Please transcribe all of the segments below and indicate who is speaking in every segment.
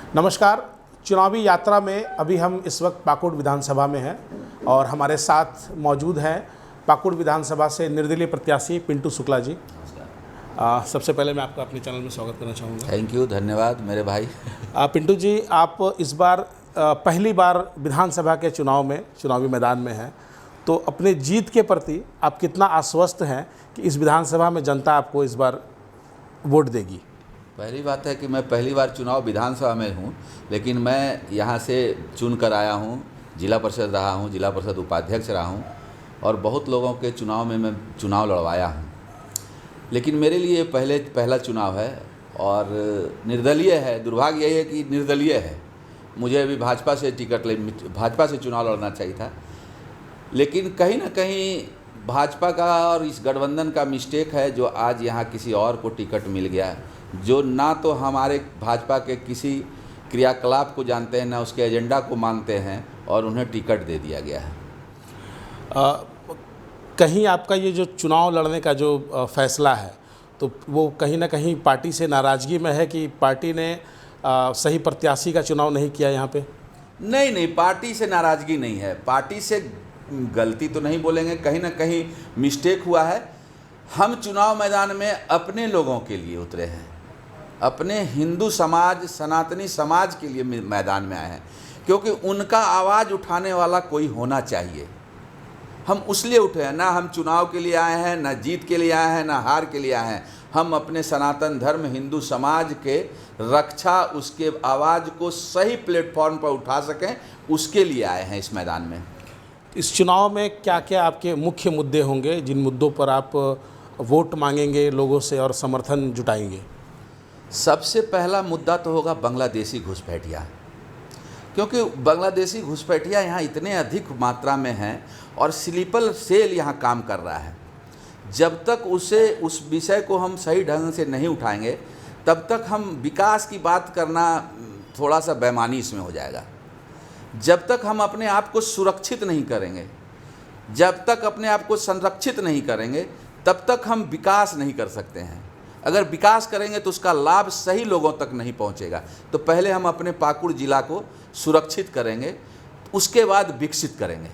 Speaker 1: नमस्कार। चुनावी यात्रा में अभी हम इस वक्त पाकुड़ विधानसभा में हैं और हमारे साथ मौजूद हैं पाकुड़ विधानसभा से निर्दलीय प्रत्याशी पिंटू शुक्ला जी। सबसे पहले मैं आपका अपने चैनल में स्वागत करना चाहूँगा।
Speaker 2: थैंक यू, धन्यवाद मेरे भाई।
Speaker 1: पिंटू जी, आप इस बार पहली बार विधानसभा के चुनावी मैदान में हैं, तो अपने जीत के प्रति आप कितना आश्वस्त हैं कि इस विधानसभा में जनता आपको इस बार वोट देगी?
Speaker 2: पहली बात है कि मैं पहली बार चुनाव विधानसभा में हूँ, लेकिन मैं यहाँ से चुन कर आया हूँ, जिला परिषद रहा हूँ, जिला परिषद उपाध्यक्ष रहा हूँ और बहुत लोगों के चुनाव में मैं चुनाव लड़वाया हूँ। लेकिन मेरे लिए पहला चुनाव है और निर्दलीय है। दुर्भाग्य यही है कि निर्दलीय है। मुझे अभी भाजपा से चुनाव लड़ना चाहिए था, लेकिन कहीं ना कहीं भाजपा का और इस गठबंधन का मिस्टेक है जो आज यहाँ किसी और को टिकट मिल गया, जो ना तो हमारे भाजपा के किसी क्रियाकलाप को जानते हैं, ना उसके एजेंडा को मानते हैं और उन्हें टिकट दे दिया गया है।
Speaker 1: कहीं आपका ये जो चुनाव लड़ने का जो फैसला है, तो वो कहीं ना कहीं पार्टी से नाराज़गी में है कि पार्टी ने सही प्रत्याशी का चुनाव नहीं किया यहाँ पे?
Speaker 2: नहीं, पार्टी से नाराज़गी नहीं है। पार्टी से गलती तो नहीं बोलेंगे, कहीं ना कहीं मिस्टेक हुआ है। हम चुनाव मैदान में अपने लोगों के लिए उतरे हैं, अपने हिंदू समाज, सनातनी समाज के लिए मैदान में आए हैं, क्योंकि उनका आवाज़ उठाने वाला कोई होना चाहिए। हम उस लिए उठे हैं, ना हम चुनाव के लिए आए हैं, ना जीत के लिए आए हैं, ना हार के लिए आए हैं। हम अपने सनातन धर्म हिंदू समाज के रक्षा, उसके आवाज़ को सही प्लेटफॉर्म पर उठा सकें, उसके लिए आए हैं इस मैदान में।
Speaker 1: इस चुनाव में क्या क्या आपके मुख्य मुद्दे होंगे जिन मुद्दों पर आप वोट मांगेंगे लोगों से और समर्थन जुटाएंगे?
Speaker 2: सबसे पहला मुद्दा तो होगा बांग्लादेशी घुसपैठिया, क्योंकि बांग्लादेशी घुसपैठिया यहाँ इतने अधिक मात्रा में हैं और स्लीपर सेल यहाँ काम कर रहा है। जब तक उस विषय को हम सही ढंग से नहीं उठाएंगे, तब तक हम विकास की बात करना थोड़ा सा बेईमानी इसमें हो जाएगा। जब तक हम अपने आप को सुरक्षित नहीं करेंगे, जब तक अपने आप को संरक्षित नहीं करेंगे, तब तक हम विकास नहीं कर सकते हैं। अगर विकास करेंगे तो उसका लाभ सही लोगों तक नहीं पहुंचेगा। तो पहले हम अपने पाकुड़ जिला को सुरक्षित करेंगे, उसके बाद विकसित करेंगे।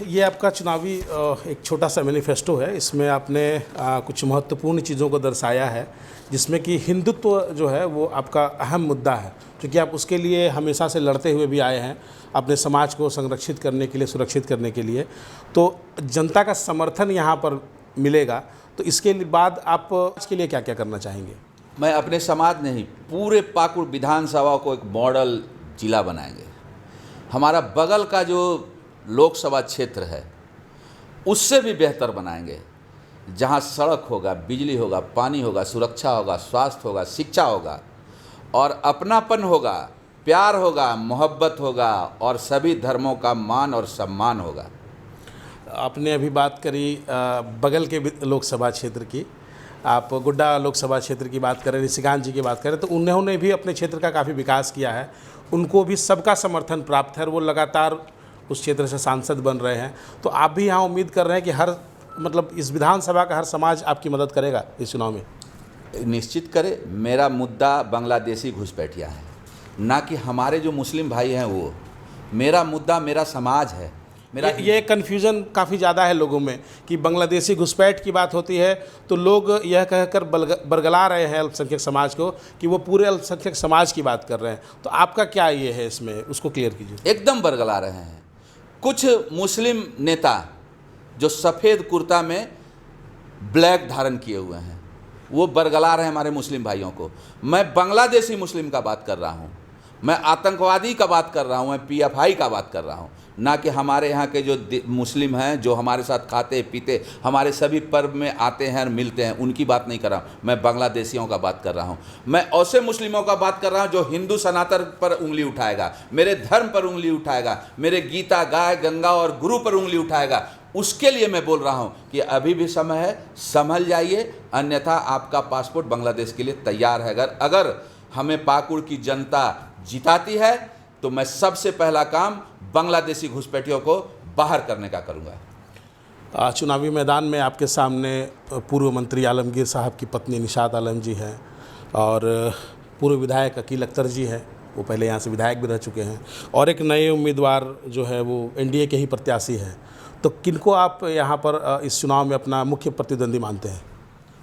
Speaker 1: ये आपका चुनावी एक छोटा सा मैनिफेस्टो है। इसमें आपने कुछ महत्वपूर्ण चीज़ों को दर्शाया है, जिसमें कि हिंदुत्व जो है वो आपका अहम मुद्दा है, क्योंकि आप उसके लिए हमेशा से लड़ते हुए भी आए हैं, अपने समाज को संरक्षित करने के लिए, सुरक्षित करने के लिए। तो जनता का समर्थन यहाँ पर मिलेगा, तो इसके बाद आप इसके लिए क्या क्या करना चाहेंगे?
Speaker 2: मैं अपने समाज नहीं, पूरे पाकुड़ विधानसभा को एक मॉडल जिला बनाएंगे। हमारा बगल का जो लोकसभा क्षेत्र है उससे भी बेहतर बनाएंगे, जहाँ सड़क होगा, बिजली होगा, पानी होगा, सुरक्षा होगा, स्वास्थ्य होगा, शिक्षा होगा और अपनापन होगा, प्यार होगा, मोहब्बत होगा और सभी धर्मों का मान और सम्मान होगा।
Speaker 1: आपने अभी बात करी बगल के लोकसभा क्षेत्र की, आप गुड्डा लोकसभा क्षेत्र की बात करें, ऋषिकांत जी की बात करें, तो उन्होंने भी अपने क्षेत्र का काफ़ी विकास किया है। उनको भी सबका समर्थन प्राप्त है और वो लगातार उस क्षेत्र से सांसद बन रहे हैं। तो आप भी यहाँ उम्मीद कर रहे हैं कि इस विधानसभा का हर समाज आपकी मदद करेगा इस चुनाव में?
Speaker 2: निश्चित करे। मेरा मुद्दा बांग्लादेशी घुसपैठिया है, ना कि हमारे जो मुस्लिम भाई हैं वो। मेरा मुद्दा मेरा समाज है।
Speaker 1: ये कन्फ्यूज़न काफ़ी ज़्यादा है लोगों में कि बांग्लादेशी घुसपैठ की बात होती है तो लोग यह कहकर बरगला रहे हैं अल्पसंख्यक समाज को कि वो पूरे अल्पसंख्यक समाज की बात कर रहे हैं। तो आपका क्या ये है इसमें, उसको क्लियर कीजिए।
Speaker 2: एकदम बरगला रहे हैं। कुछ मुस्लिम नेता जो सफ़ेद कुर्ता में ब्लैक धारण किए हुए हैं, वो बरगला रहे हैं हमारे मुस्लिम भाइयों को। मैं बांग्लादेशी मुस्लिम का बात कर रहा हूँ, मैं आतंकवादी का बात कर रहा हूँ, मैं PFI का बात कर रहा हूँ, ना कि हमारे यहाँ के जो मुस्लिम हैं जो हमारे साथ खाते पीते, हमारे सभी पर्व में आते हैं और मिलते हैं, उनकी बात नहीं कर रहा हूँ। मैं बांग्लादेशियों का बात कर रहा हूँ। मैं ऐसे मुस्लिमों का बात कर रहा हूँ जो हिंदू सनातन पर उंगली उठाएगा, मेरे धर्म पर उंगली उठाएगा, मेरे गीता, गाय, गंगा और गुरु पर उंगली उठाएगा। उसके लिए मैं बोल रहा हूँ कि अभी भी समय है, संभल जाइए, अन्यथा आपका पासपोर्ट बांग्लादेश के लिए तैयार है। अगर हमें पाकुड़ की जनता जिताती है तो मैं सबसे पहला काम बांग्लादेशी घुसपैठियों को बाहर करने का करूँगा।
Speaker 1: चुनावी मैदान में आपके सामने पूर्व मंत्री आलमगीर साहब की पत्नी निशात आलम जी हैं और पूर्व विधायक अकील अख्तर जी है, वो पहले यहाँ से विधायक भी रह चुके हैं, और एक नए उम्मीदवार जो है वो एनडीए के ही प्रत्याशी हैं। तो किनको आप यहाँ पर इस चुनाव में अपना मुख्य प्रतिद्वंदी मानते हैं?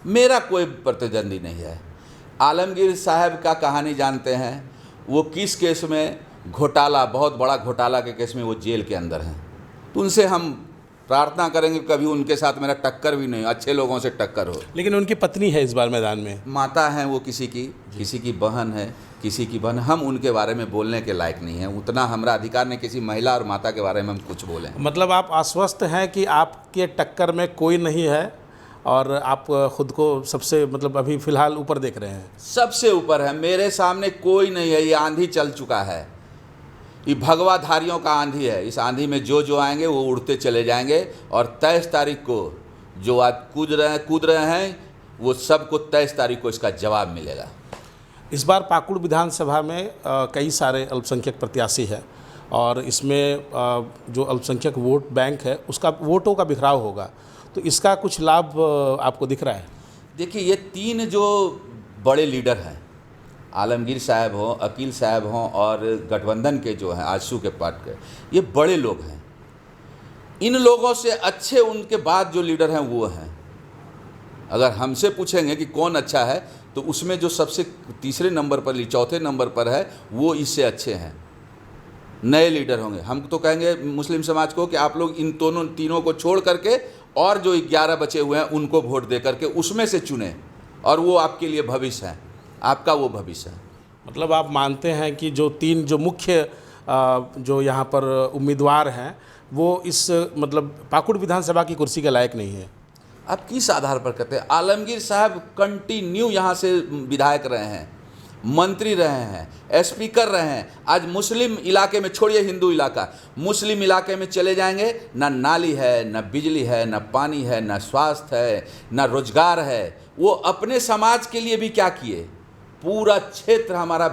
Speaker 2: मेरा कोई प्रतिद्वंदी नहीं है। आलमगीर साहब का कहानी जानते हैं, वो किस केस में घोटाला, बहुत बड़ा घोटाला के केस में वो जेल के अंदर हैं। तो उनसे हम प्रार्थना करेंगे कभी उनके साथ मेरा टक्कर भी नहीं, अच्छे लोगों से टक्कर हो।
Speaker 1: लेकिन उनकी पत्नी है इस बार मैदान में,
Speaker 2: माता हैं वो, किसी की बहन है, किसी की बहन। हम उनके बारे में बोलने के लायक नहीं हैं, उतना हमारा अधिकार नहीं किसी महिला और माता के बारे में हम कुछ बोलें।
Speaker 1: मतलब आप आश्वस्त हैं कि आपके टक्कर में कोई नहीं है और आप खुद को सबसे मतलब अभी फ़िलहाल ऊपर देख रहे हैं?
Speaker 2: सबसे ऊपर है, मेरे सामने कोई नहीं है। ये आंधी चल चुका है, ये भगवाधारियों का आंधी है। इस आंधी में जो आएंगे वो उड़ते चले जाएंगे, और 23 तारीख को जो आज कूद रहे हैं वो सबको 23 तारीख को इसका जवाब मिलेगा।
Speaker 1: इस बार पाकुड़ विधानसभा में कई सारे अल्पसंख्यक प्रत्याशी हैं, और इसमें जो अल्पसंख्यक वोट बैंक है उसका वोटों का बिखराव होगा, तो इसका कुछ लाभ आपको दिख रहा है?
Speaker 2: देखिए, ये 3 जो बड़े लीडर हैं, आलमगीर साहब हों, अकील साहब हों और गठबंधन के जो हैं आजसू के पार्ट के, ये बड़े लोग हैं। इन लोगों से अच्छे उनके बाद जो लीडर हैं वो हैं। अगर हमसे पूछेंगे कि कौन अच्छा है, तो उसमें जो सबसे तीसरे नंबर पर, चौथे नंबर पर है, वो इससे अच्छे हैं, नए लीडर होंगे। हम तो कहेंगे मुस्लिम समाज को कि आप लोग इन तीनों को छोड़ करके और जो 11 बचे हुए हैं उनको वोट दे करके उसमें से चुनें, और वो आपके लिए भविष्य है, आपका वो भविष्य है।
Speaker 1: मतलब आप मानते हैं कि जो 3 जो मुख्य जो यहाँ पर उम्मीदवार हैं वो इस मतलब पाकुड़ विधानसभा की कुर्सी के लायक नहीं है?
Speaker 2: आप किस आधार पर कहते हैं? आलमगीर साहब कंटिन्यू यहाँ से विधायक रहे हैं, मंत्री रहे हैं, स्पीकर रहे हैं। आज मुस्लिम इलाके में, छोड़िए हिंदू इलाका, मुस्लिम इलाके में चले जाएंगे, ना नाली है, ना बिजली है, ना पानी है, ना स्वास्थ्य है, ना रोजगार है। वो अपने समाज के लिए भी क्या किए? पूरा क्षेत्र हमारा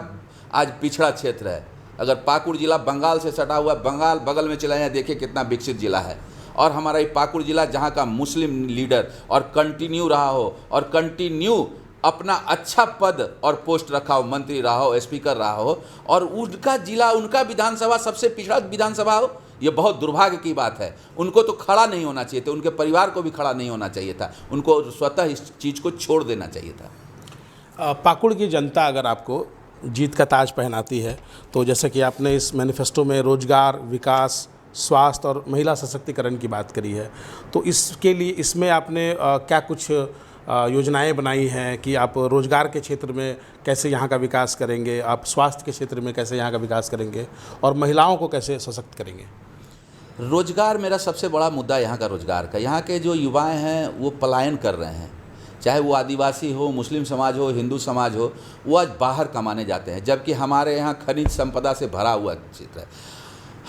Speaker 2: आज पिछड़ा क्षेत्र है। अगर पाकुड़ जिला बंगाल से सटा हुआ, बंगाल बगल में चला जाए, देखिए कितना विकसित जिला है। और हमारा ये पाकुड़ जिला जहाँ का मुस्लिम लीडर और कंटिन्यू रहा हो, और कंटिन्यू अपना अच्छा पद और पोस्ट रखा हो, मंत्री रहा हो, स्पीकर रहा हो, और उनका जिला, उनका विधानसभा सबसे पिछड़ा विधानसभा हो, ये बहुत दुर्भाग्य की बात है। उनको तो खड़ा नहीं होना चाहिए था, उनके परिवार को भी खड़ा नहीं होना चाहिए था, उनको स्वतः इस चीज़ को छोड़ देना चाहिए था।
Speaker 1: पाकुड़ की जनता अगर आपको जीत का ताज पहनाती है, तो जैसे कि आपने इस मैनिफेस्टो में रोजगार, विकास, स्वास्थ्य और महिला सशक्तिकरण की बात करी है, तो इसके लिए इसमें आपने क्या कुछ योजनाएं बनाई हैं कि आप रोजगार के क्षेत्र में कैसे यहाँ का विकास करेंगे, आप स्वास्थ्य के क्षेत्र में कैसे यहाँ का विकास करेंगे, और महिलाओं को कैसे सशक्त करेंगे?
Speaker 2: रोजगार मेरा सबसे बड़ा मुद्दा यहाँ का रोजगार का। यहाँ के जो युवाएं हैं वो पलायन कर रहे हैं, चाहे वो आदिवासी हो, मुस्लिम समाज हो, हिंदू समाज हो, वो आज बाहर कमाने जाते हैं, जबकि हमारे यहाँ खनिज संपदा से भरा हुआ क्षेत्र है।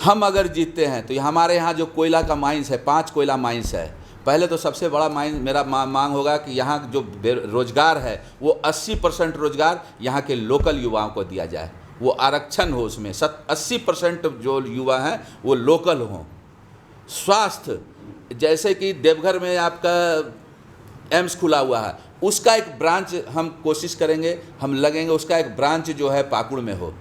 Speaker 2: हम अगर जीतते हैं तो हमारे यहाँ जो कोयला का माइंस है, 5 कोयला माइंस है, पहले तो सबसे बड़ा मेरा मांग होगा कि यहाँ जो रोजगार है वो 80% रोजगार यहाँ के लोकल युवाओं को दिया जाए, वो आरक्षण हो, उसमें 80% जो युवा हैं वो लोकल हों। स्वास्थ्य, जैसे कि देवघर में आपका एम्स खुला हुआ है, उसका एक ब्रांच हम कोशिश करेंगे, हम लगेंगे, उसका एक ब्रांच जो है पाकुड़ में हो।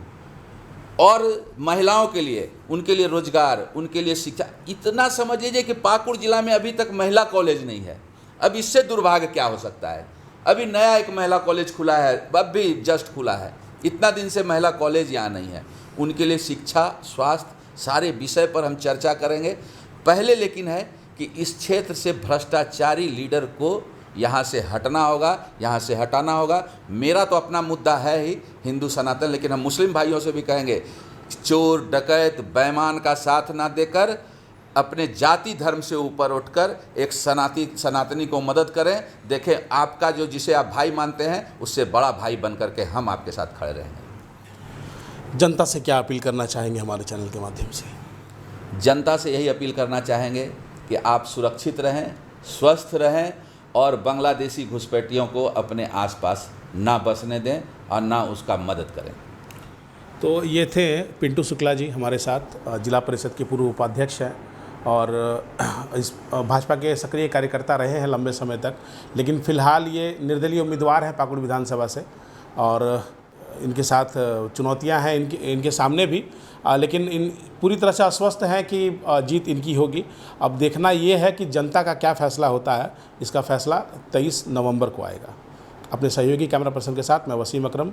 Speaker 2: और महिलाओं के लिए, उनके लिए रोजगार, उनके लिए शिक्षा। इतना समझ लीजिए कि पाकुड़ जिला में अभी तक महिला कॉलेज नहीं है। अब इससे दुर्भाग्य क्या हो सकता है? अभी नया एक महिला कॉलेज खुला है, अब भी जस्ट खुला है, इतना दिन से महिला कॉलेज यहाँ नहीं है। उनके लिए शिक्षा, स्वास्थ्य, सारे विषय पर हम चर्चा करेंगे। पहले लेकिन है कि इस क्षेत्र से भ्रष्टाचारी लीडर को यहाँ से हटना होगा, यहाँ से हटाना होगा। मेरा तो अपना मुद्दा है ही हिंदू सनातन, लेकिन हम मुस्लिम भाइयों से भी कहेंगे, चोर, डकैत, बेईमान का साथ ना देकर अपने जाति धर्म से ऊपर उठकर एक सनातनी को मदद करें। देखें, आपका जो जिसे आप भाई मानते हैं उससे बड़ा भाई बन करके हम आपके साथ खड़े रहेंगे।
Speaker 1: जनता से क्या अपील करना चाहेंगे हमारे चैनल के माध्यम से?
Speaker 2: जनता से यही अपील करना चाहेंगे कि आप सुरक्षित रहें, स्वस्थ रहें, और बांग्लादेशी घुसपैठियों को अपने आसपास ना बसने दें और ना उसका मदद करें।
Speaker 1: तो ये थे पिंटू शुक्ला जी हमारे साथ, जिला परिषद के पूर्व उपाध्यक्ष हैं और इस भाजपा के सक्रिय कार्यकर्ता रहे हैं लंबे समय तक, लेकिन फ़िलहाल ये निर्दलीय उम्मीदवार हैं पाकुड़ विधानसभा से। और इनके साथ चुनौतियां हैं इनके सामने भी, लेकिन इन पूरी तरह से आश्वस्त हैं कि जीत इनकी होगी। अब देखना ये है कि जनता का क्या फैसला होता है, इसका फैसला 23 नवंबर को आएगा। अपने सहयोगी कैमरा पर्सन के साथ मैं वसीम अकरम,